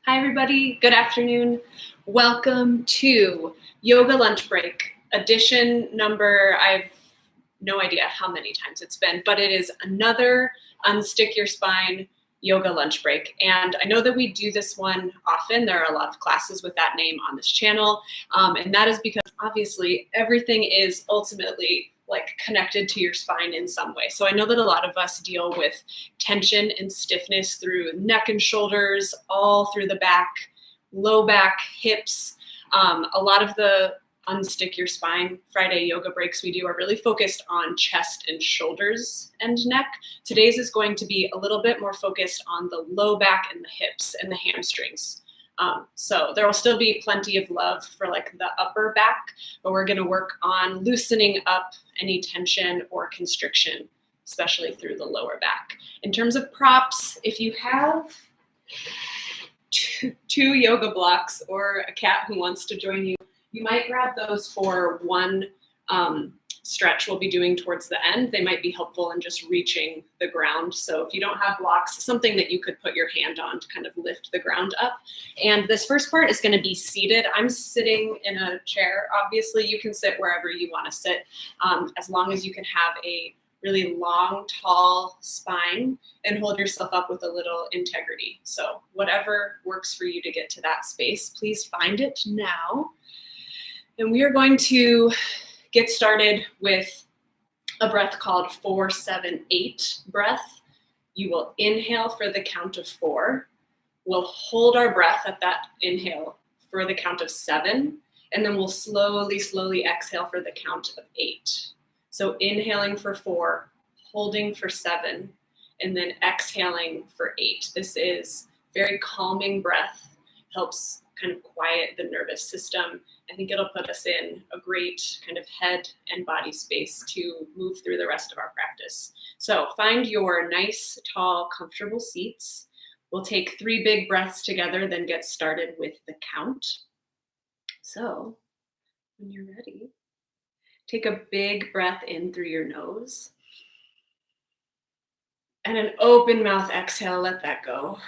Hi, everybody. Good afternoon. Welcome to Yoga Lunch Break, edition number, I've no idea how many times it's been, but it is another Unstick Your Spine Yoga Lunch Break. And I know that we do this one often. There are a lot of classes with that name on this channel. And that is because obviously everything is ultimately connected to your spine in some way. So I know that a lot of us deal with tension and stiffness through neck and shoulders, all through the back, low back, hips. A lot of the Unstick Your Spine Friday yoga breaks we do are really focused on chest and shoulders and neck. Today's is going to be a little bit more focused on the low back and the hips and the hamstrings. So there will still be plenty of love for the upper back, but we're going to work on loosening up any tension or constriction, especially through the lower back. In terms of props, if you have two yoga blocks or a cat who wants to join you, you might grab those for one stretch we'll be doing towards the end. They might be helpful in just reaching the ground. So if you don't have blocks, something that you could put your hand on to kind of lift the ground up. And this first part is going to be seated. I'm sitting in a chair. Obviously, you can sit wherever you want to sit, as long as you can have a really long, tall spine and hold yourself up with a little integrity. So whatever works for you to get to that space, please find it now. And we are going to get started with a breath called 4-7-8 breath. You will inhale for the count of 4. We'll hold our breath at that inhale for the count of 7, and then we'll slowly exhale for the count of 8. So inhaling for 4, holding for 7, and then exhaling for 8. This is very calming breath, helps kind of quiet the nervous system. I think it'll put us in a great kind of head and body space to move through the rest of our practice. So find your nice, tall, comfortable seats. We'll take 3 big breaths together, then get started with the count. So when you're ready, take a big breath in through your nose. And an open mouth exhale, let that go.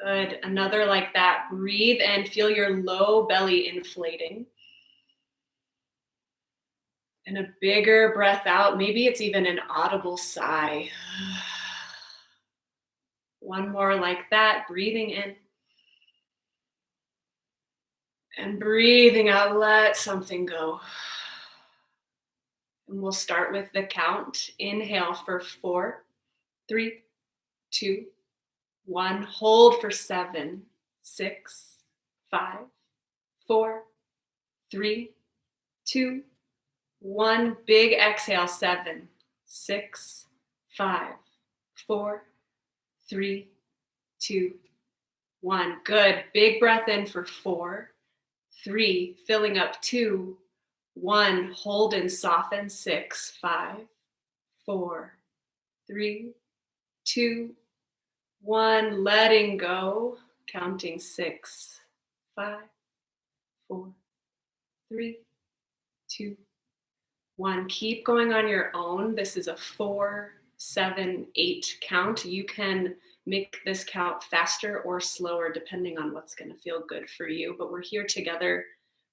Good. Another like that. Breathe and feel your low belly inflating. And a bigger breath out. Maybe it's even an audible sigh. One more like that. Breathing in. And breathing out. Let something go. And we'll start with the count. Inhale for 4, 3, 2, 1. Hold for 7, 6, 5, 4, 3, 2, 1. Big exhale. 7, 6, 5, 4, 3, 2, 1. Good. Big breath in for 4, 3, filling up 2, 1. Hold and soften. 6, 5, 4, 3, 2, 1. Letting go. Counting 6, 5, 4, 3, 2, 1. Keep going on your own. This is a 4-7-8 count. You can make this count faster or slower depending on what's going to feel good for you. But we're here together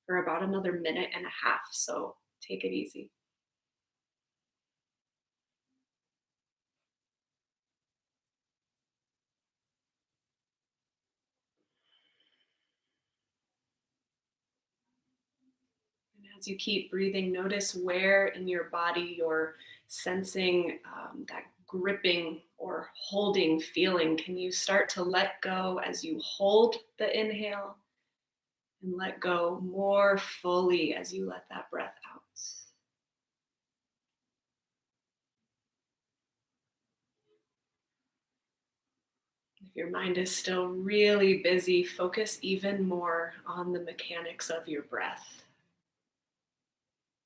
for about another minute and a half. So take it easy. As you keep breathing, notice where in your body you're sensing that gripping or holding feeling. Can you start to let go as you hold the inhale and let go more fully as you let that breath out? If your mind is still really busy, focus even more on the mechanics of your breath,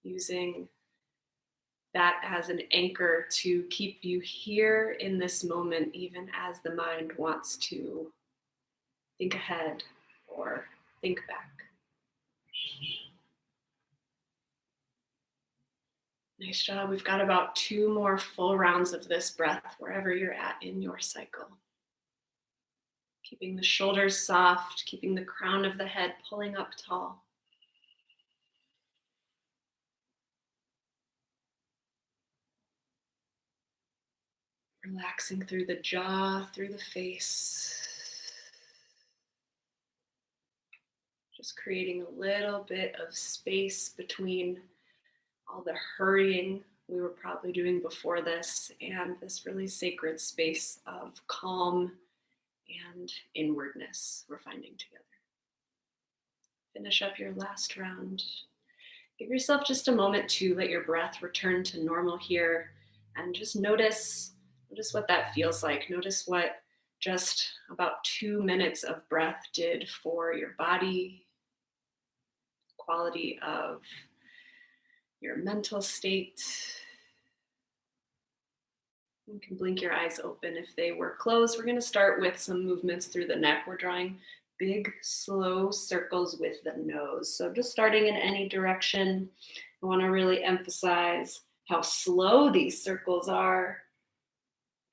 using that as an anchor to keep you here in this moment, even as the mind wants to think ahead or think back. Nice job. We've got about 2 more full rounds of this breath wherever you're at in your cycle. Keeping the shoulders soft, keeping the crown of the head pulling up tall. Relaxing through the jaw, through the face. Just creating a little bit of space between all the hurrying we were probably doing before this and this really sacred space of calm and inwardness we're finding together. Finish up your last round. Give yourself just a moment to let your breath return to normal here and just notice what that feels like. Notice what just about 2 minutes of breath did for your body, quality of your mental state. You can blink your eyes open if they were closed. We're going to start with some movements through the neck. We're drawing big, slow circles with the nose. So just starting in any direction, I want to really emphasize how slow these circles are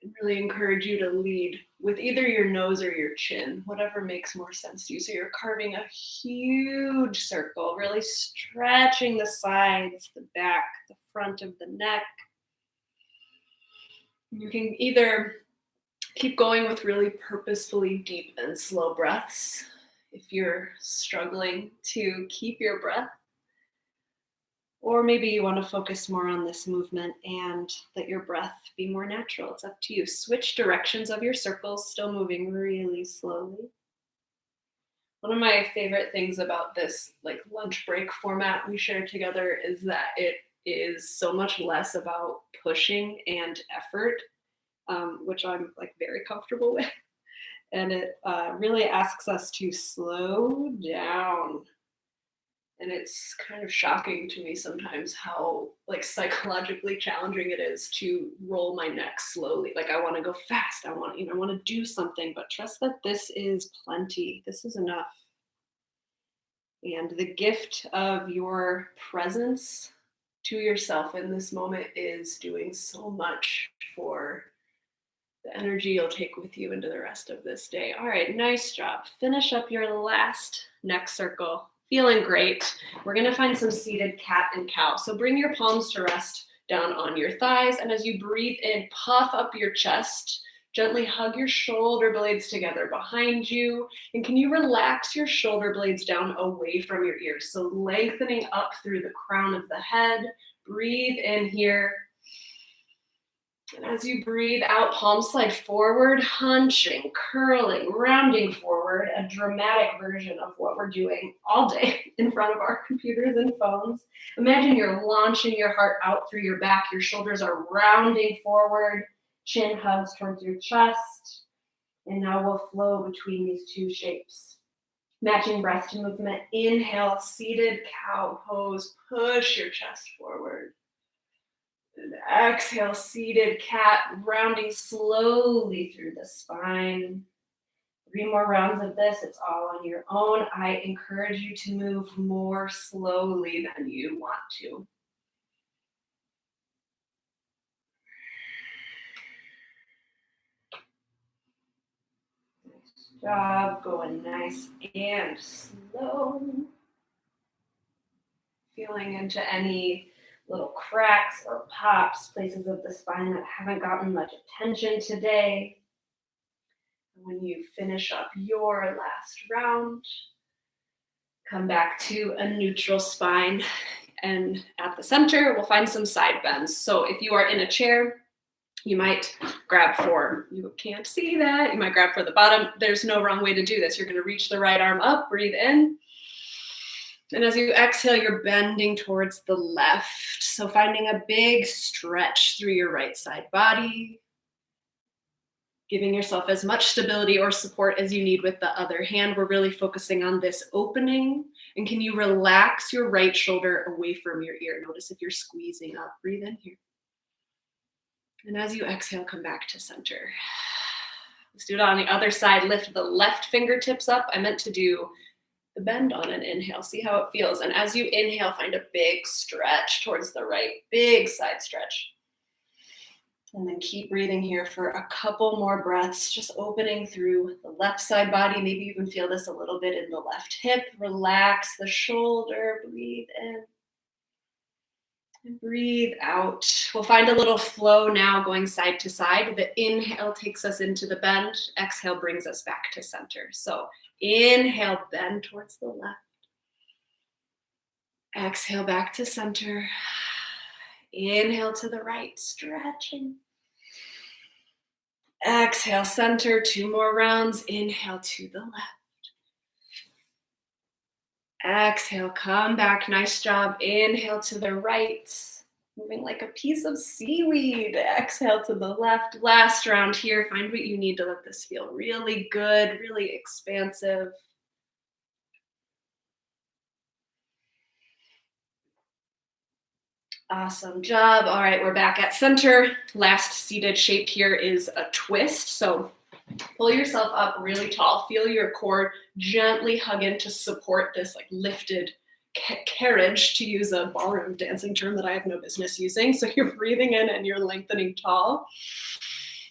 and really encourage you to lead with either your nose or your chin, whatever makes more sense to you. So you're carving a huge circle, really stretching the sides, the back, the front of the neck. You can either keep going with really purposefully deep and slow breaths if you're struggling to keep your breath. Or maybe you want to focus more on this movement and let your breath be more natural. It's up to you. Switch directions of your circles, still moving really slowly. One of my favorite things about this lunch break format we share together is that it is so much less about pushing and effort, which I'm very comfortable with. And it really asks us to slow down. And it's kind of shocking to me sometimes how psychologically challenging it is to roll my neck slowly. I want to go fast. I want to do something, but trust that this is plenty. This is enough. And the gift of your presence to yourself in this moment is doing so much for the energy you'll take with you into the rest of this day. All right, nice job. Finish up your last neck circle. Feeling great. We're going to find some seated cat and cow. So bring your palms to rest down on your thighs. And as you breathe in, puff up your chest. Gently hug your shoulder blades together behind you. And can you relax your shoulder blades down away from your ears? So lengthening up through the crown of the head. Breathe in here. And as you breathe out, palms slide forward, hunching, curling, rounding forward, a dramatic version of what we're doing all day in front of our computers and phones. Imagine you're launching your heart out through your back. Your shoulders are rounding forward, chin hugs towards your chest. And now we'll flow between these two shapes. Matching breath to movement. Inhale, seated cow pose. Push your chest forward. And exhale, seated cat, rounding slowly through the spine. 3 more rounds of this. It's all on your own. I encourage you to move more slowly than you want to. Nice job. Going nice and slow. Feeling into any little cracks or pops, places of the spine that haven't gotten much attention today. And when you finish up your last round, come back to a neutral spine. And at the center, we'll find some side bends. So if you are in a chair, you might grab for, you can't see that, you might grab for the bottom. There's no wrong way to do this. You're going to reach the right arm up, breathe in. And as you exhale, you're bending towards the left. So finding a big stretch through your right side body. Giving yourself as much stability or support as you need with the other hand. We're really focusing on this opening. And can you relax your right shoulder away from your ear? Notice if you're squeezing up. Breathe in here. And as you exhale, come back to center. Let's do it on the other side. Lift the left fingertips up. I meant to do the bend on an inhale. See how it feels. And as you inhale, find a big stretch towards the right. Big side stretch. And then keep breathing here for a couple more breaths, just opening through the left side body. Maybe you even feel this a little bit in the left hip. Relax the shoulder, breathe in and breathe out. We'll find a little flow now going side to side. The inhale takes us into the bend. Exhale brings us back to center. So inhale, bend towards the left. Exhale back to center. Inhale to the right, stretching. Exhale, center, 2 more rounds. Inhale to the left. Exhale, come back. Nice job. Inhale to the right. Moving like a piece of seaweed. Exhale to the left. Last round here. Find what you need to let this feel really good, really expansive. Awesome job. All right, we're back at center. Last seated shape here is a twist. So pull yourself up really tall. Feel your core gently hug in to support this like lifted carriage, to use a ballroom dancing term that I have no business using. So you're breathing in and you're lengthening tall.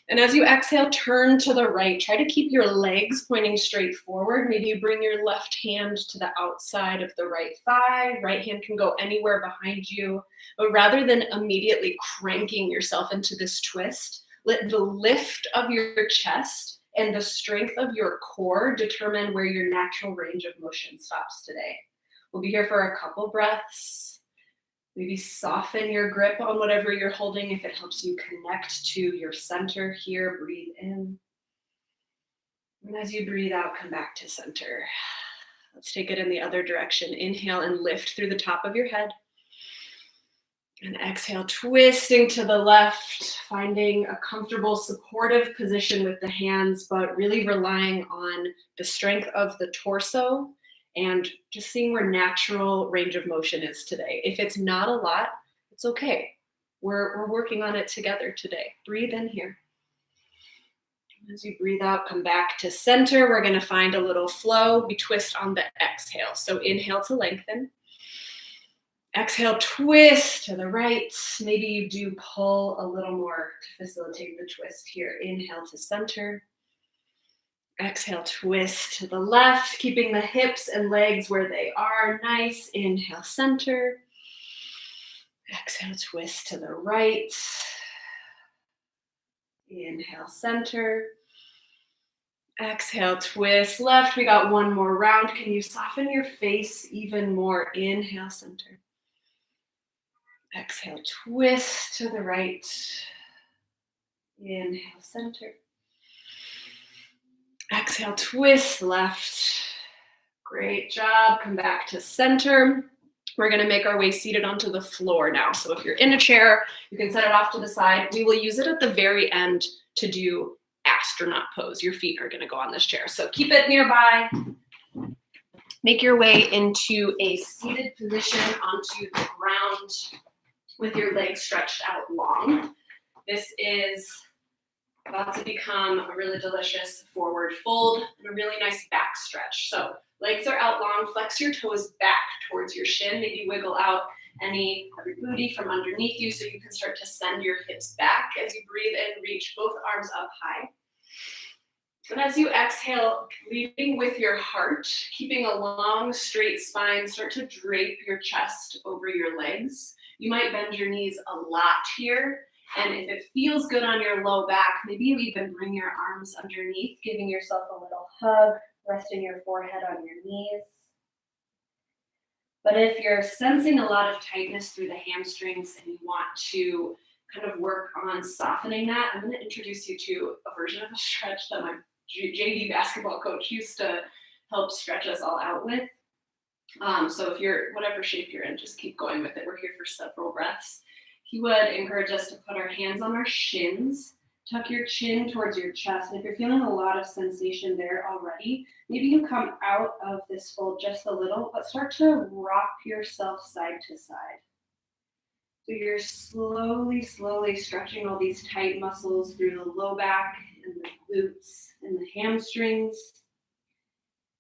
And as you exhale, turn to the right. Try to keep your legs pointing straight forward. Maybe you bring your left hand to the outside of the right thigh. Right hand can go anywhere behind you. But rather than immediately cranking yourself into this twist, let the lift of your chest and the strength of your core determine where your natural range of motion stops today. We'll be here for a couple breaths. Maybe soften your grip on whatever you're holding if it helps you connect to your center here. Breathe in. And as you breathe out, come back to center. Let's take it in the other direction. Inhale and lift through the top of your head. And exhale, twisting to the left, finding a comfortable, supportive position with the hands, but really relying on the strength of the torso and just seeing where natural range of motion is today. If it's not a lot, it's okay. We're working on it together today. Breathe in here. As you breathe out, come back to center. We're going to find a little flow. We twist on the exhale. So inhale to lengthen. Exhale, twist to the right. Maybe you do pull a little more to facilitate the twist here. Inhale to center. Exhale, twist to the left, keeping the hips and legs where they are. Nice. Inhale, center. Exhale, twist to the right. Inhale, center. Exhale, twist left. We got one more round. Can you soften your face even more? Inhale, center. Exhale, twist to the right. Inhale, center. Exhale, twist left. Great job. Come back to center. We're going to make our way seated onto the floor now. So if you're in a chair, you can set it off to the side. We will use it at the very end to do astronaut pose. Your feet are going to go on this chair. So keep it nearby. Make your way into a seated position onto the ground with your legs stretched out long. This is about to become a really delicious forward fold and a really nice back stretch. So legs are out long, flex your toes back towards your shin, maybe wiggle out any of your booty from underneath you so you can start to send your hips back. As you breathe in, reach both arms up high. And as you exhale, leading with your heart, keeping a long, straight spine, start to drape your chest over your legs. You might bend your knees a lot here. And if it feels good on your low back, maybe you even bring your arms underneath, giving yourself a little hug, resting your forehead on your knees. But if you're sensing a lot of tightness through the hamstrings and you want to kind of work on softening that, I'm going to introduce you to a version of a stretch that my JV basketball coach used to help stretch us all out with. So if you're, whatever shape you're in, just keep going with it. We're here for several breaths. He would encourage us to put our hands on our shins, tuck your chin towards your chest. And if you're feeling a lot of sensation there already, maybe you come out of this fold just a little, but start to rock yourself side to side. So you're slowly stretching all these tight muscles through the low back and the glutes and the hamstrings.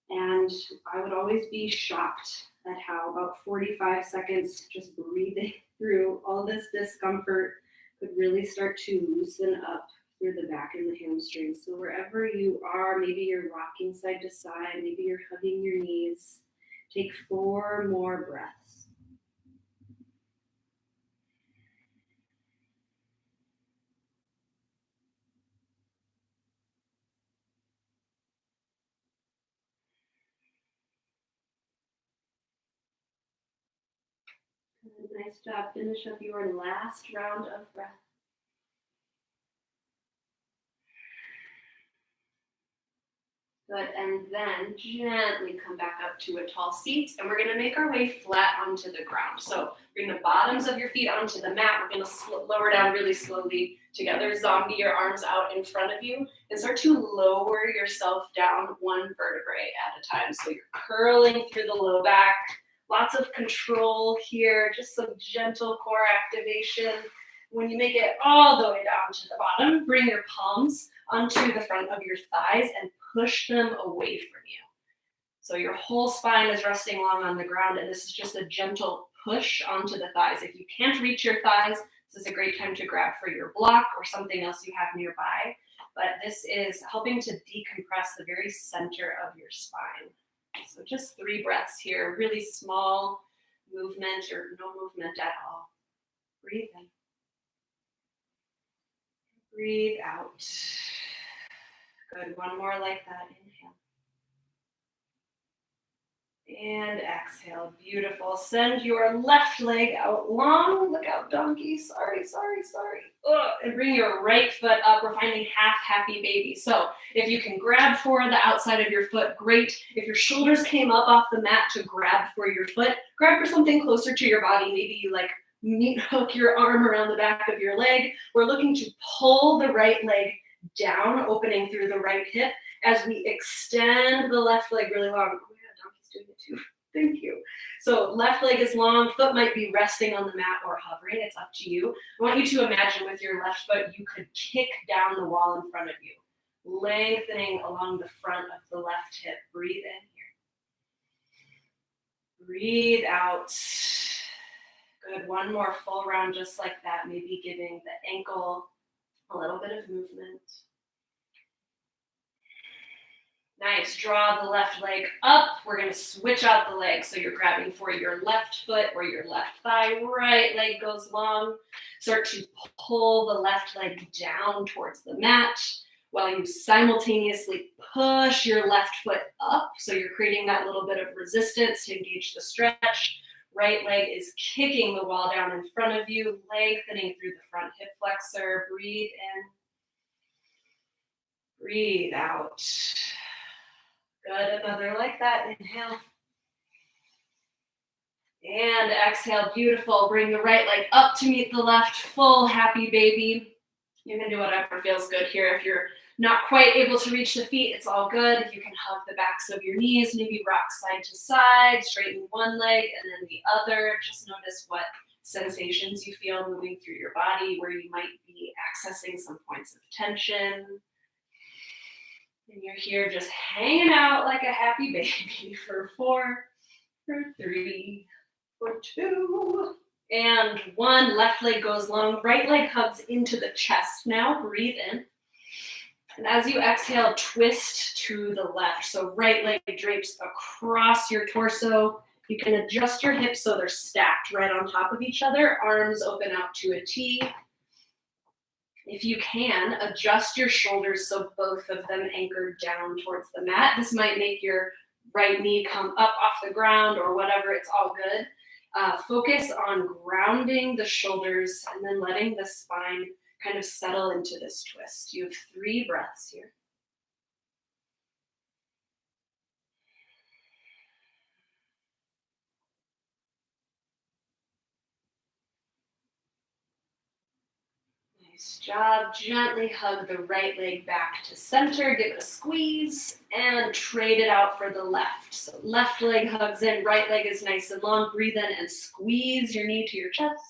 And I would always be shocked at how about 45 seconds just breathing through all this discomfort could really start to loosen up through the back and the hamstrings. So wherever you are, maybe you're rocking side to side, maybe you're hugging your knees. Take 4 more breaths. Nice job. Finish up your last round of breath. Good, and then gently come back up to a tall seat, and we're gonna make our way flat onto the ground. So bring the bottoms of your feet onto the mat. We're gonna lower down really slowly together. Zombie your arms out in front of you, and start to lower yourself down 1 vertebrae at a time. So you're curling through the low back. Lots of control here, just some gentle core activation. When you make it all the way down to the bottom, bring your palms onto the front of your thighs and push them away from you. So your whole spine is resting long on the ground, and this is just a gentle push onto the thighs. If you can't reach your thighs, this is a great time to grab for your block or something else you have nearby. But this is helping to decompress the very center of your spine. So just 3 breaths here, really small movement or no movement at all. Breathe in. Breathe out. Good, 1 more like that. Inhale. And exhale, beautiful. Send your left leg out long. Look out, donkey. Sorry. Ugh. And bring your right foot up. We're finding half happy baby. So if you can grab for the outside of your foot, great. If your shoulders came up off the mat to grab for your foot, grab for something closer to your body. Maybe you like meat hook your arm around the back of your leg. We're looking to pull the right leg down, opening through the right hip as we extend the left leg really long. Doing it too. Thank you. So left leg is long, foot might be resting on the mat or hovering. It's up to you. I want you to imagine with your left foot, you could kick down the wall in front of you, lengthening along the front of the left hip. Breathe in here. Breathe out. Good. 1 more full round just like that, maybe giving the ankle a little bit of movement. Nice, draw the left leg up. We're gonna switch out the leg. So you're grabbing for your left foot or your left thigh, right leg goes long. Start to pull the left leg down towards the mat while you simultaneously push your left foot up. So you're creating that little bit of resistance to engage the stretch. Right leg is kicking the wall down in front of you, lengthening through the front hip flexor. Breathe in. Breathe out. Good, another like that. Inhale. And exhale, beautiful. Bring the right leg up to meet the left, full happy baby. You can do whatever feels good here. If you're not quite able to reach the feet, it's all good. You can hug the backs of your knees, maybe rock side to side, straighten 1 leg and then the other. Just notice what sensations you feel moving through your body, where you might be accessing some points of tension. And you're here just hanging out like a happy baby for 4, for 3, for 2, and 1. Left leg goes long, right leg hugs into the chest now. Breathe in. And as you exhale, twist to the left. So right leg drapes across your torso. You can adjust your hips so they're stacked right on top of each other. Arms open out to a T. If you can, adjust your shoulders so both of them anchor down towards the mat. This might make your right knee come up off the ground or whatever, it's all good. Focus on grounding the shoulders and then letting the spine kind of settle into this twist. You have 3 breaths here. Nice job. Gently hug the right leg back to center. Give it a squeeze and trade it out for the left. So left leg hugs in, right leg is nice and long. Breathe in and squeeze your knee to your chest.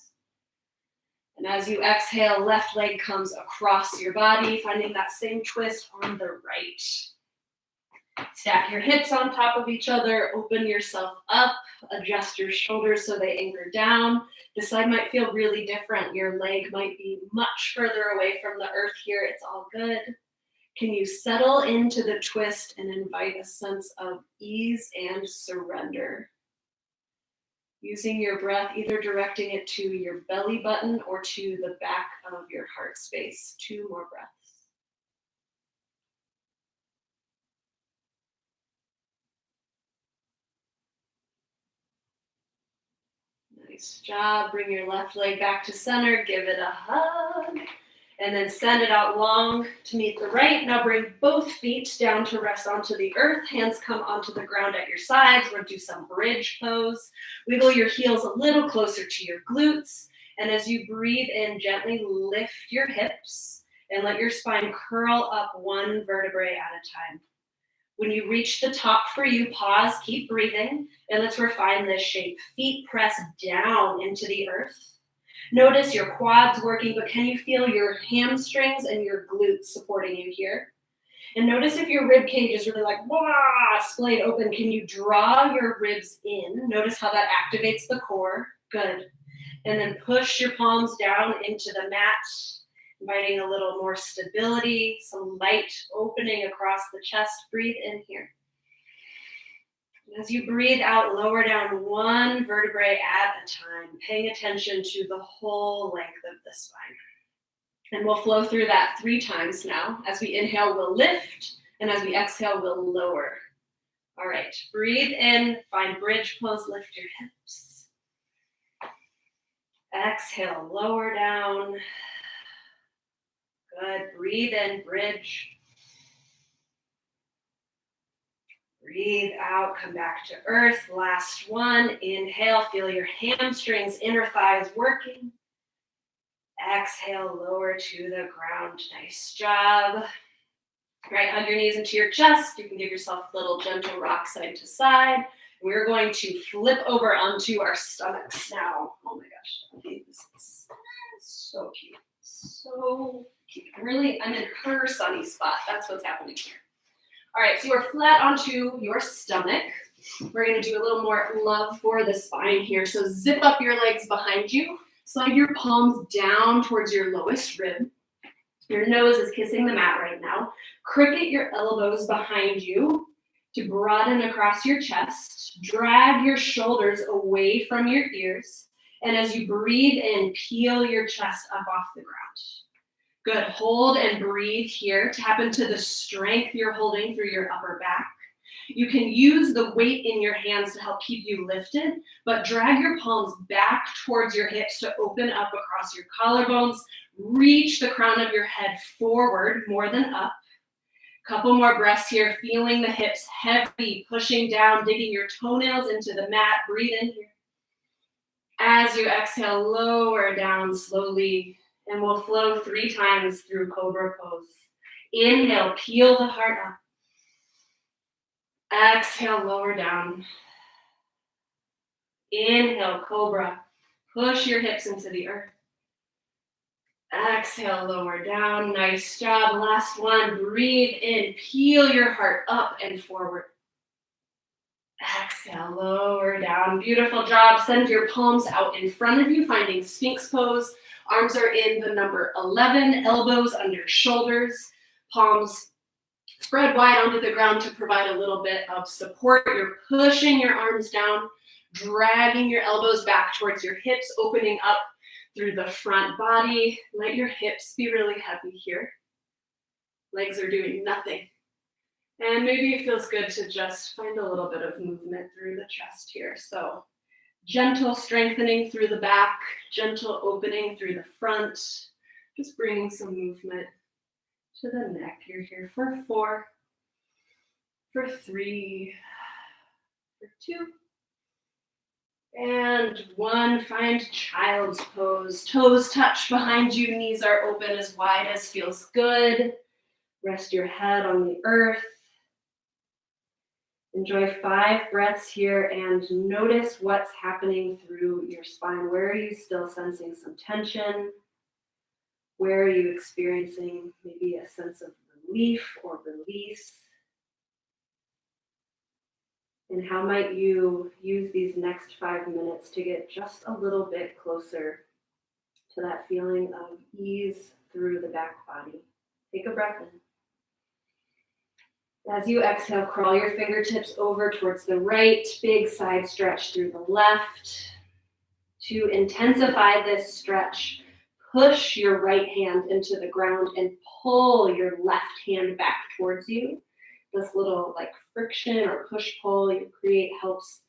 And as you exhale, left leg comes across your body, finding that same twist on the right. Stack your hips on top of each other, open yourself up, adjust your shoulders so they anchor down. This side might feel really different. Your leg might be much further away from the earth here. It's all good. Can you settle into the twist and invite a sense of ease and surrender? Using your breath, either directing it to your belly button or to the back of your heart space. 2 more breaths. Nice job. Bring your left leg back to center. Give it a hug. And then send it out long to meet the right. Now bring both feet down to rest onto the earth. Hands come onto the ground at your sides. We're going to do some bridge pose. Wiggle your heels a little closer to your glutes. And as you breathe in, gently lift your hips and let your spine curl up 1 vertebrae at a time. When you reach the top for you, pause, keep breathing, and let's refine this shape. Feet press down into the earth. Notice your quads working, but can you feel your hamstrings and your glutes supporting you here? And notice if your rib cage is really like, wah, splayed open, can you draw your ribs in? Notice how that activates the core. Good. And then push your palms down into the mat, inviting a little more stability, some light opening across the chest. Breathe in here. As you breathe out, lower down 1 vertebrae at a time, paying attention to the whole length of the spine. And we'll flow through that 3 times now. As we inhale, we'll lift, and as we exhale, we'll lower. All right, breathe in, find bridge pose, lift your hips. Exhale, lower down. Good, breathe in, bridge. Breathe out, come back to earth. Last one, inhale, feel your hamstrings, inner thighs working. Exhale, lower to the ground. Nice job. Right, hug your knees into your chest. You can give yourself a little gentle rock side to side. We're going to flip over onto our stomachs now. Oh my gosh, this is so cute. So cute. I'm in her sunny spot. That's what's happening here. All right, so you're flat onto your stomach. We're going to do a little more love for the spine here. So zip up your legs behind you. Slide your palms down towards your lowest rib. Your nose is kissing the mat right now. Cricket your elbows behind you to broaden across your chest. Drag your shoulders away from your ears. And as you breathe in, peel your chest up off the ground. Good, hold and breathe here. Tap into the strength you're holding through your upper back. You can use the weight in your hands to help keep you lifted, but drag your palms back towards your hips to open up across your collarbones. Reach the crown of your head forward more than up. Couple more breaths here, feeling the hips heavy, pushing down, digging your toenails into the mat. Breathe in here. As you exhale, lower down slowly, and we'll flow 3 times through Cobra Pose. Inhale, peel the heart up. Exhale, lower down. Inhale, Cobra. Push your hips into the earth. Exhale, lower down. Nice job. Last one. Breathe in. Peel your heart up and forward. Exhale, lower down. Beautiful job. Send your palms out in front of you, finding Sphinx pose. Arms are in the number 11, elbows under shoulders, palms spread wide onto the ground to provide a little bit of support. You're pushing your arms down, dragging your elbows back towards your hips, opening up through the front body. Let your hips be really heavy here. Legs are doing nothing. And maybe it feels good to just find a little bit of movement through the chest here. So gentle strengthening through the back, gentle opening through the front, just bringing some movement to the neck. You're here for 4, for 3, for 2, and 1. Find child's pose. Toes touch behind you, knees are open as wide as feels good. Rest your head on the earth. Enjoy 5 breaths here and notice what's happening through your spine. Where are you still sensing some tension? Where are you experiencing maybe a sense of relief or release? And how might you use these next 5 minutes to get just a little bit closer to that feeling of ease through the back body? Take a breath in. As you exhale, crawl your fingertips over towards the right, big side stretch through the left. To intensify this stretch, push your right hand into the ground and pull your left hand back towards you. This little like friction or push-pull you create helps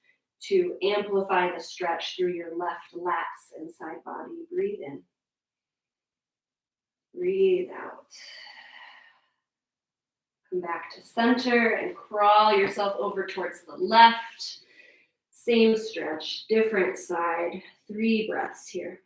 to amplify the stretch through your left lats and side body. Breathe in. Breathe out. Come back to center and crawl yourself over towards the left. Same stretch, different side. 3 breaths here.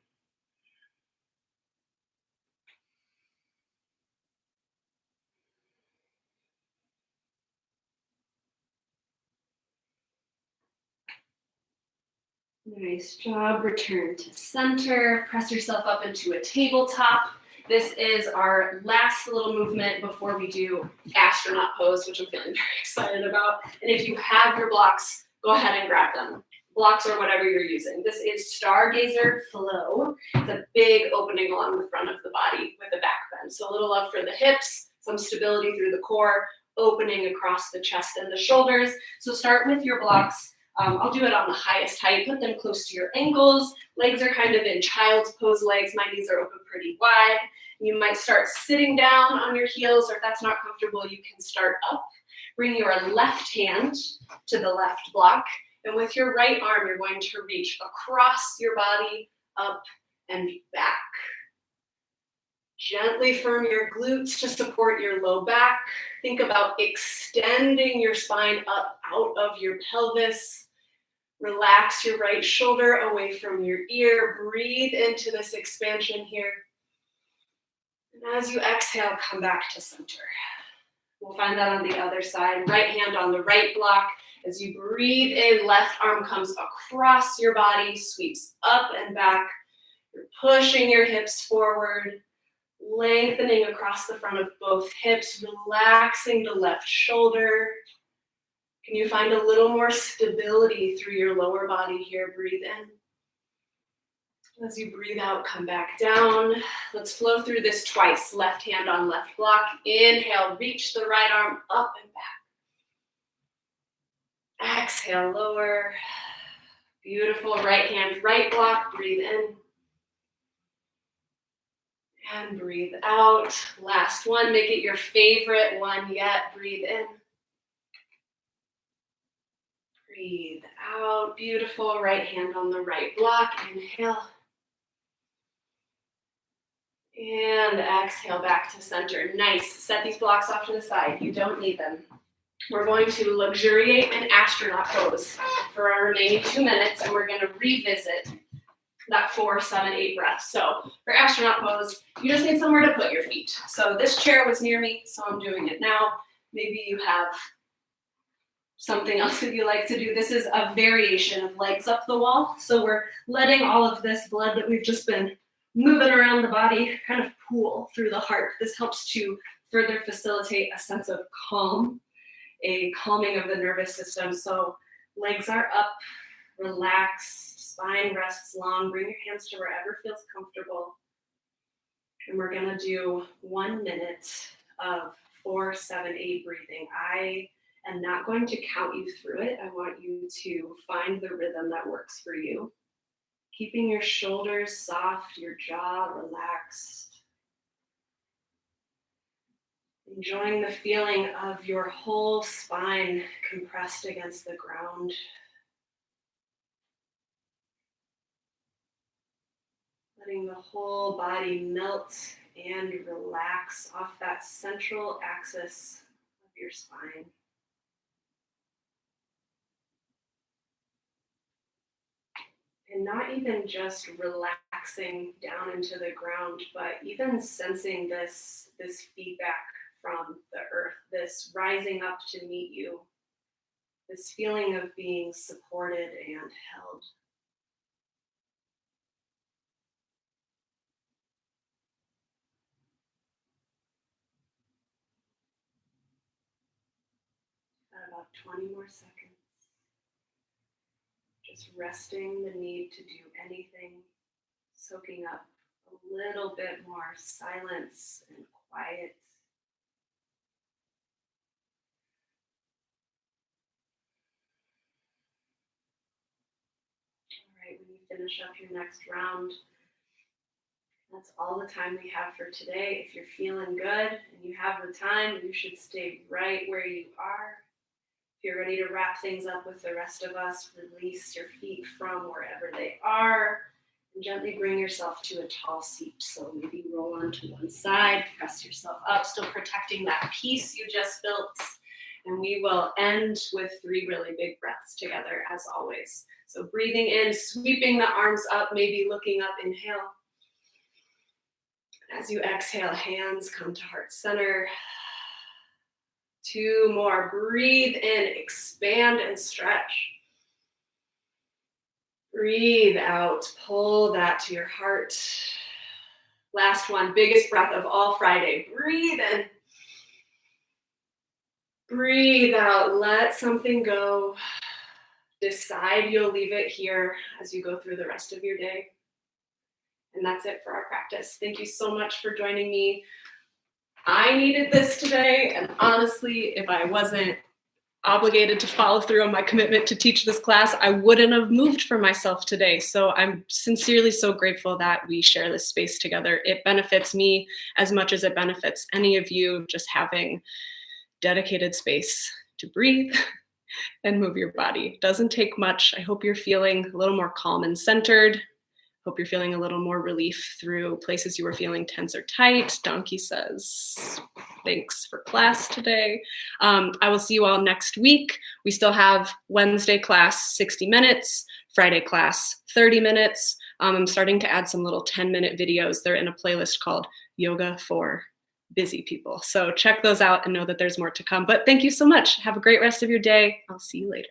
Nice job. Return to center. Press yourself up into a tabletop. This is our last little movement before we do astronaut pose, which I'm feeling very excited about. And if you have your blocks, go ahead and grab them. Blocks or whatever you're using. This is Stargazer Flow. It's a big opening along the front of the body with a back bend. So a little love for the hips, some stability through the core, opening across the chest and the shoulders. So start with your blocks. I'll do it on the highest height. Put them close to your ankles. Legs are kind of in child's pose legs. My knees are open pretty wide. You might start sitting down on your heels, or if that's not comfortable, you can start up. Bring your left hand to the left block. And with your right arm, you're going to reach across your body, up and back. Gently firm your glutes to support your low back. Think about extending your spine up out of your pelvis. Relax your right shoulder away from your ear. Breathe into this expansion here. And as you exhale, come back to center. We'll find that on the other side. Right hand on the right block. As you breathe in, left arm comes across your body, sweeps up and back. You're pushing your hips forward, lengthening across the front of both hips, relaxing the left shoulder. Can you find a little more stability through your lower body here? Breathe in. As you breathe out, come back down. Let's flow through this twice. Left hand on left block. Inhale, reach the right arm up and back. Exhale, lower. Beautiful. Right hand, right block. Breathe in. And breathe out. Last one. Make it your favorite one yet. Breathe in. Breathe out. Beautiful. Right hand on the right block. Inhale. And exhale back to center. Nice. Set these blocks off to the side. You don't need them. We're going to luxuriate in astronaut pose for our remaining 2 minutes, and we're going to revisit that 4, 7, 8 breaths. So for astronaut pose, you just need somewhere to put your feet. So this chair was near me, so I'm doing it now. Maybe you have something else that you like to do. This is a variation of legs up the wall. So we're letting all of this blood that we've just been moving around the body kind of pool through the heart. This helps to further facilitate a sense of calm, a calming of the nervous system. So legs are up, relaxed, spine rests long. Bring your hands to wherever feels comfortable. And we're gonna do 1 minute of 4, 7, 8 breathing. I am not going to count you through it. I want you to find the rhythm that works for you. Keeping your shoulders soft, your jaw relaxed. Enjoying the feeling of your whole spine compressed against the ground. Letting the whole body melt and relax off that central axis of your spine. And not even just relaxing down into the ground, but even sensing this feedback from the earth, this rising up to meet you, this feeling of being supported and held. About 20 more seconds. Just resting the need to do anything, soaking up a little bit more silence and quiet. All right, when you finish up your next round, that's all the time we have for today. If you're feeling good and you have the time, you should stay right where you are. If you're ready to wrap things up with the rest of us, release your feet from wherever they are and gently bring yourself to a tall seat. So maybe roll onto one side, press yourself up, still protecting that peace you just built. And we will end with 3 really big breaths together as always. So breathing in, sweeping the arms up, maybe looking up, inhale. As you exhale, hands come to heart center. 2 more. Breathe in, expand and stretch. Breathe out, pull that to your heart. Last one, biggest breath of all Friday. Breathe in. Breathe out, let something go. Decide you'll leave it here as you go through the rest of your day. And that's it for our practice. Thank you so much for joining me. I needed this today, and honestly, if I wasn't obligated to follow through on my commitment to teach this class, I wouldn't have moved for myself today. So I'm sincerely so grateful that we share this space together. It benefits me as much as it benefits any of you, just having dedicated space to breathe and move your body. Doesn't take much. I hope you're feeling a little more calm and centered. Hope you're feeling a little more relief through places you were feeling tense or tight. Donkey says, thanks for class today. I will see you all next week. We still have Wednesday class, 60 minutes, Friday class, 30 minutes. I'm starting to add some little 10-minute videos. They're in a playlist called Yoga for Busy People. So check those out and know that there's more to come. But thank you so much. Have a great rest of your day. I'll see you later.